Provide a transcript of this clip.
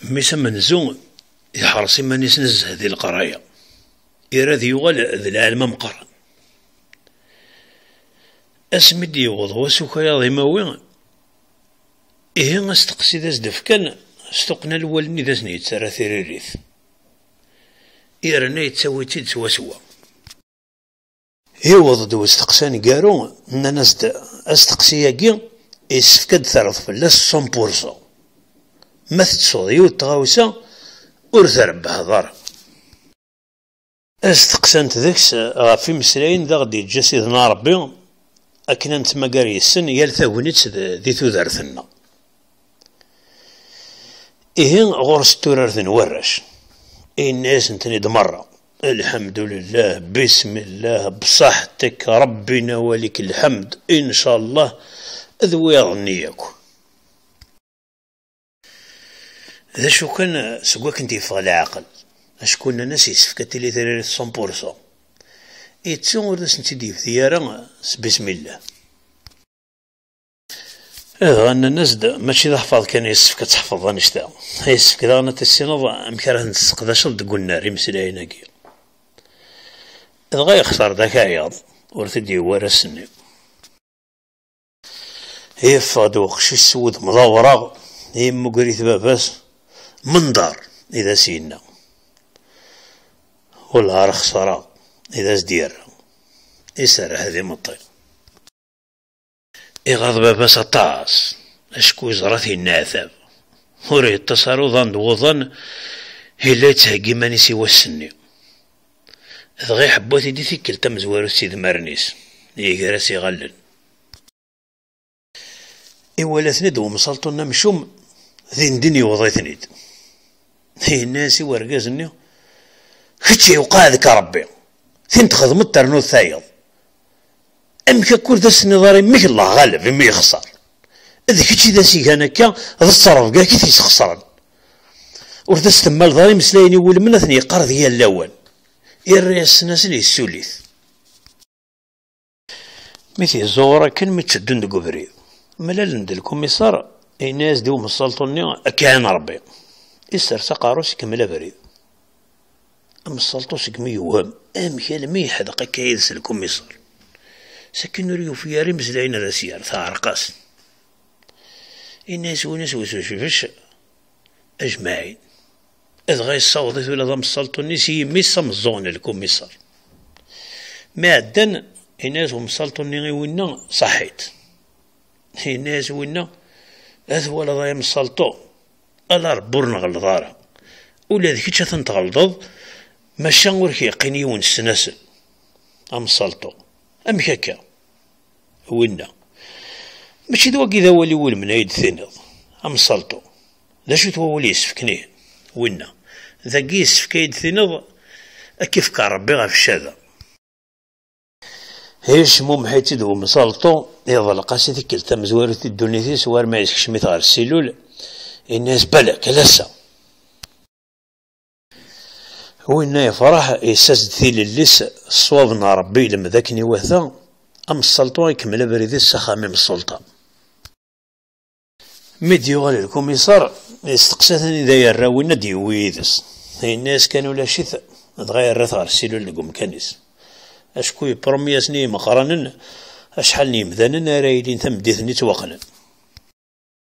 ميسا منزو يحرص يمانيس نزه ذي القراية يراد يغال ذي العالم مقرن اسمد يوض وسوكا ياضي ماوي إيه استقسي ذا زدف كان استقنا الوالني ذا سنيت سارة ثيريريث إيرنا يتسوي تيد سوا سوا يوض دو استقساني قارو أننا استقسي ياقي يسفكد ثرث فلاس 100% ما تتصوض يوت تغاوسا ور ثرب هضار استقسانت ذاكس غافي مسلاين ذا غدي يتجا سيدنا ربي أكن أنت ما قاري السن يال ثاونيت ذي تودرثنا إيه غورس تورارث نورش الناس نتني دمرة الحمد لله بسم الله بصحتك ربنا ولك الحمد إن شاء الله ذو يغنيك ذا شو كان سواك انتي فغ العقل اش كنا ناس يسفكت لي ثريري 100% يتسون ورد سنتي ديف ثيارة بسم الله هذا أن الناس ماشي ذا حفاظ كان يسفك تحفظ نشتا يسفك ذا أنا تسينض أمكاره نتسقداش ضد النار مسلاين هاكي إذا غا يخسر ذاك عياض ورثدي ورسني هي فادو خشي السود مضاورة هي مقريث باباس منظر إذا سينا والهار خسارة إذا زدير يسار هذه مطي إغاض باباس الطاس أشكو زرثي الناثب وري التصارو ظن وظن هي اللي تهجي ماني سوى السني إذا غي حبوتي دي ثيكل تم زوارو سيد مرنيس يقراسي غلن إولا ثند ومسلطنا مشوم ذين دني وضيثنيد هي الناس ورقازني خدشي وقاذك ربي ثين تخدمت ترنو ثايض أمك كل ذا السنظاري ميك الله غالب مي يخسر إذا كتشي ذا سيكان هكا ذا الصرف كاع كيف يسخسرن ورثا استمال ظالي مسلايني ول من ثني قرض هي اللون الرئيس الناس اللي السوليث مثل الزورة كان متشدون دقبري ملال ند الكوميسار الناس ديوم السلطوني كان ربي يسر سقاروس كملا بريد أم السلطوس كمي يوهم كان مي حدقة كايدس الكوميسار سكن ريو في رمز لعين الرسيار ثارقاس الناس وناس وسوشفش أجمعين إذ غاي الصوضي ولا ضم السلطوني سي ميسا مزون الكوميسار ما عدن الناس هم السلطوني وينا صحيت الناس وينا هذا ولا ضايم السلطو ألا ربورنا غلظارة ولا ذيك شاثن تغلظض ماشا ورك يقيني ونسناسل أم السلطو أم هكا وينا ماشي دوا كذا ولي ول من عيد ثنض أم السلطو ذا شو توا ولي يسفكنيه وينا ذا كيس في عيد ثنض كيف كان ربي غا في الشاذا هيش مو محيتي دو مسلطو يظل قاسي ذيك التم زوارة الدنيا سوار ما يسكش مثال السيلول الناس بلا كلاسة وإنا يفرح يساس ذيل الليس صوابنا ربي لما ذاكني وثا أم السلطو يكمل بريد السخامي من السلطة مديو غالي الكوميسار يستقساتني ذا يراوينا ديويدس الناس كانوا لا شيث تغير رثغر السيلول لقوم كنس أشكو برومياسني مقارنن أشحال نيمذانن رايدين ثم ديثني توقنن